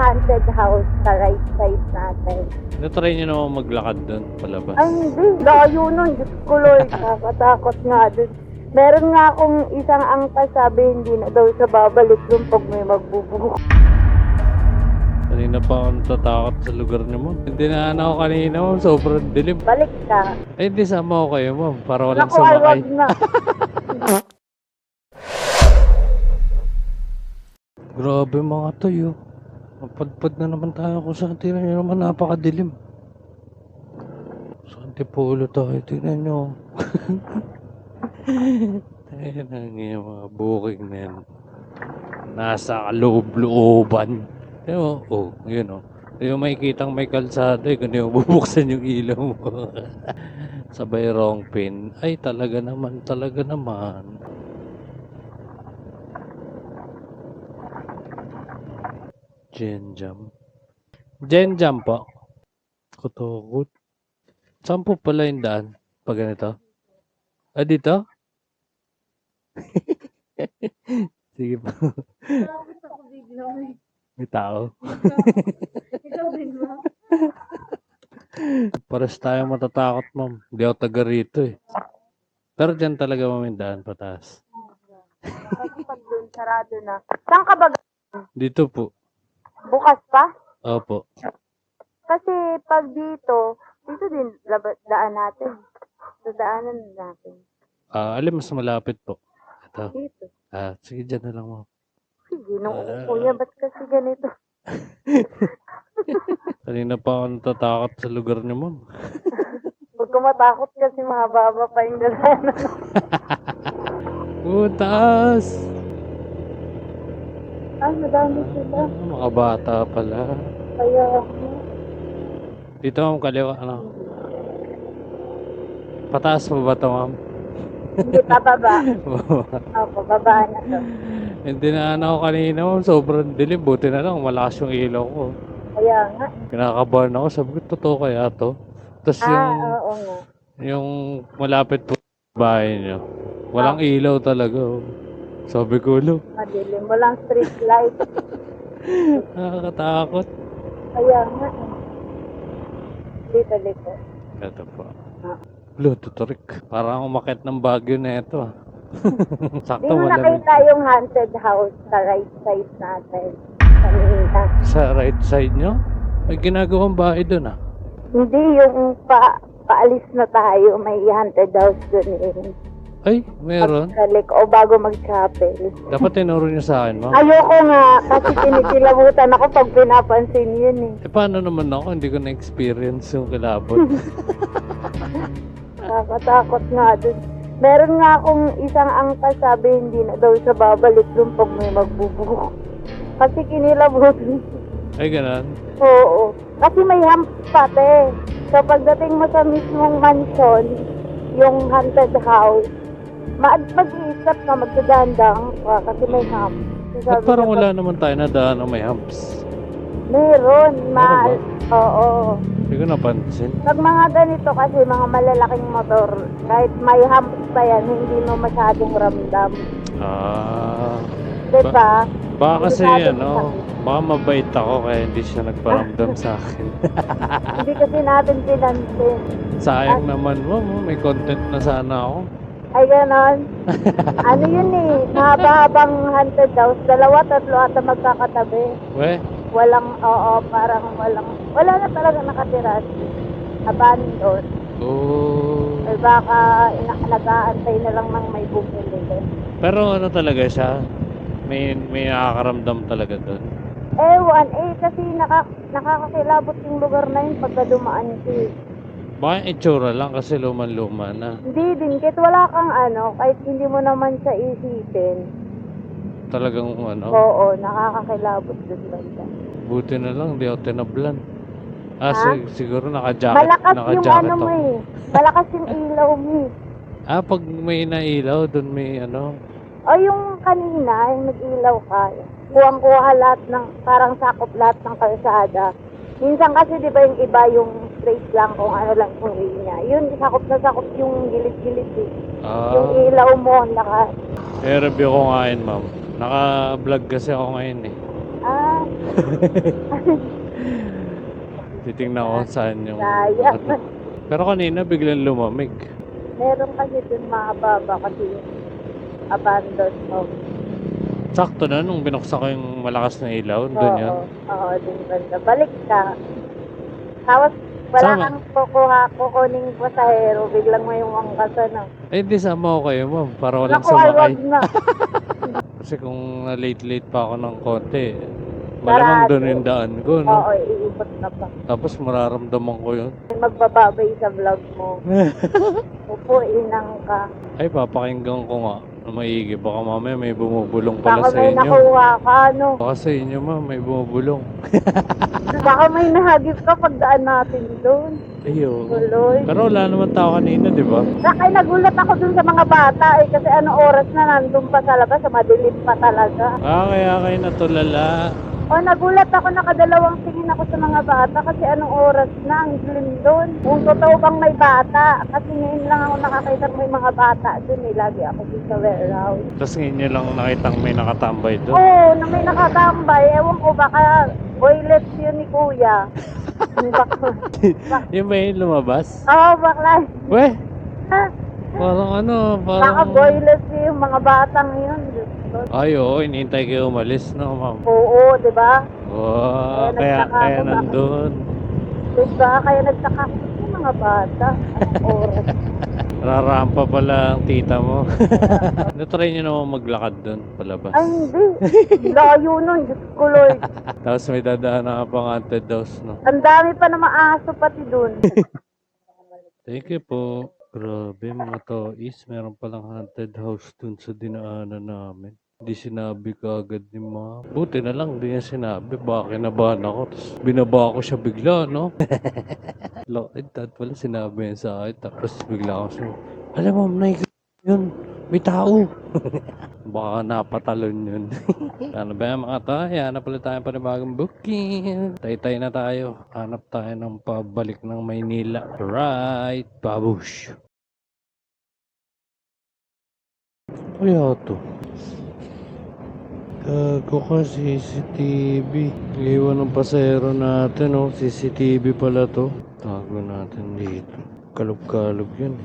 haunted house sa right side natin. Natry nyo naman maglakad doon palabas. Ay, hindi. Layo nun. Diyos ko, Lord. Kakatakot nga dun. Meron nga akong isang angkas, sabi hindi na daw sa babalik dun pag may magbubuhok. Kanina pa ako natatakot sa lugar niyo, ma'am. Hindi na ako kanina, ma'am. Sobrang dilim. Balik ka. Ay, hindi sama ko kayo, ma'am. Para walang Naku, ay, sumakay. wag na. Grabe mga toy, oh. Mapadpad na naman tayo kung saan. Tingnan nyo naman, napakadilim. Sa Antipolo tayo, tingnan nyo. Ayan ang yung mga booking na yan. Nasa kaloob-looban. Ayan mo, oh, yun oh. Yung makikitang may kalsada, kung yung bubuksan yung ilaw mo. Sabay wrong pin. Ay, talaga naman, talaga naman. Genjam. Genjam po. Kutukot. Saan po pala yung daan? Pag ganito? Ah, dito? Sige po. May tao. Pares tayo matatakot, ma'am. Hindi ako taga rito eh. Pero dyan talaga, ma'am, yung daan pataas. Kasi pag dun, sarado na. Saan ka ba? Dito po. Bukas pa? Opo. Kasi pag dito din daan natin. So, daanan natin. Alin mas malapit po? Ito. Dito. Sige, dyan na lang, ma'am. Sige, nung kuya, ba't kasi ganito? Kanina pa ako natatakot sa lugar niyo, ma'am. Huwag ka matakot kasi mahaba pa yung dalanan. Taas! Ay, madami sila. Mga bata pala. Kaya, Dito, ma'am, kaliwa, ano? Pataas mo ba ito, ma'am? hindi pa baba. Opo, baba na to. Hindi na ako kanina, ma'am. Sobrang dilim. Buti na lang, malakas yung ilaw ko. Kaya nga. Kinakabahan ako. Sabi ko, totoo kaya to? Tapos Oo nga. yung malapit po sa bahay niyo, walang ilaw talaga. Oh. Sabi ko, lo, Madilim. Walang street light. nakakatakot. Kaya nga. Dito. Ito po. Ah. Lo, tuturik. Parang umakit ng Baguio na ito. Di Sakto, mo malamig. nakita yung haunted house sa right side natin. Kanina. Sa right side nyo? May ginagawang bahay doon, ah. Hindi yung paalis na tayo. May haunted house dun eh. Ay, meron. Pagbalik o bago mag-chapel. Dapat tinuro nyo sa akin, ma'am. Ayoko nga kasi tinikilabutan ako pag pinapansin yun eh. Paano naman ako? Hindi ko na-experience yung kilabot. Nakakatakot nga dun. Meron nga akong isang angkas, sabi hindi na daw sa babalik dun pag may magbubuhok. Kasi kinilabutan. Ay, ganun. Oo. Kasi may hump pati. So pagdating mo sa mismong mansion, yung haunted house, mag-iisip ka, magdadandang ka kasi may hump. So, Ba't sabi parang niya, wala naman tayo na daan na may humps? meron. Meron Oo. Hindi ko napansin. Pag mga ganito kasi, mga malalaking motor, kahit may hump pa yan, hindi mo masyadong ramdam. Diba? Baka kasi, Masyadong ano, sakit. baka mabait ako kaya hindi siya nagparamdam sa akin. Hindi kasi natin pinansin. Sayang naman mo, may content na sana ako. Ay, ganon. Ano yun eh, mahaba-habang haunted house, 2-3 ata magkakatabi. We, Parang wala na talaga nakatira. Abandon. oh. Ay baka nag-aantay na lang ng may bumili. Pero ano talaga siya? May nakakaramdam talaga doon. Ewan, kasi nakakakilabot yung lugar na yun pagka dumaan siya. Baka yung itsura lang kasi luman-luma na. Hindi din, kahit wala kang kahit hindi mo naman siya isipin. Talagang ano, Oo, nakakakilabot dun banda. buti na lang, di ako tinablan. Ha? Siguro naka-jacket Malakas yung ako. malakas yung ilaw mo eh. Pag may nailaw, doon may ano. O yung kanina, yung nag-ilaw ka, kuwang-kuha lahat ng, parang sakop lahat ng kalsada. Minsan kasi di ba yung iba yung straight lang kung ano lang yung way niya. Yun, sakop na sakop yung gilid-gilid eh. Yung ilaw mo, review ko nga yun, ma'am. Naka-vlog kasi ako ngayon eh. Titingnan ko kung saan yung Sayang. ano. Pero kanina biglang lumamig. Meron kasi dun mababa kasi yung abandoned home. Sakto na nung binuksan ko yung malakas na ilaw, doon yan. Oo, dun banda. Balik ka. Tapos wala Sama. kang kukuning pasahero, biglang may umangkas ano. Eh, di sama ko kayo, ma'am. Para walang Naku, ay sumakay. wag na. Kasi kung late-late pa ako ng konti, malamang Sarado. doon yung daan ko, no? Oo, iikot na pa. Tapos mararamdaman ko yun. Magbababay sa vlog mo. Upo, inang ka. Ay, papakinggan ko nga na maigi. Baka mamaya may bumubulong pala Baka sa may inyo. nakuha ka, ano. Baka sa inyo, ma'am, may bumubulong. Baka may nahagip ka pagdaan natin doon. Ayo. Tuloy. Pero wala naman tao kanina, di ba? Sakay nagulat ako dun sa mga bata eh, kasi ano oras na nandun pa sa labas, sa madilim pa talaga. Ah, kaya kayo natulala. O nagulat ako, nakadalawang tingin ako sa mga bata kasi anong oras na, ang dilim doon. Kung totoo bang may bata, kasi ngayon lang ako nakakita ng may mga bata doon eh, lagi ako dun sa warehouse. Tapos ngayon nyo lang nakitang may nakatambay doon. Oo, na may nakatambay, ewan ko baka boylet yun ni kuya. Yung ba yung lumabas? Oo, bakla. Weh, Ha? parang ano, Baka parang... boylet yung mga batang yun. Ay, oo, inintay kayo umalis, no, ma'am? Oo, di ba? Wow, Kaya kaya nagtaka ako, nandun. Di ba? Kaya nagtaka ako yung mga bata. Anong oras? Rarampa pala ang tita mo. Natry nyo naman maglakad doon, palabas. Ay, hindi. Layo nun. Diyos ko, Lord. Tapos may dadaan na pang haunted house, no? Ang dami pa na maaso pati dun. Thank you po. Grabe mga toys, meron palang haunted house dun sa dinaanan namin. Hindi sinabi ka agad ni Ma. Buti na lang, hindi niya sinabi. Baka kinabahan ako. Tapos binaba ko siya bigla, no? Lokid, dad pala sinabi niya sa akin. Tapos bigla ako siya. Alam mo, yun. May tao. Baka napatalon yun. Ano ba yan mga tayo? Hanap ulit tayo pa ng bagong booking. Tay-tay na tayo. Hanap tayo ng pabalik ng Maynila. Right, babush. Kaya to. Gago ka CCTV. Iwan ng pasero natin, oh. CCTV pala to. Tago natin dito. Kalog-kalog yun.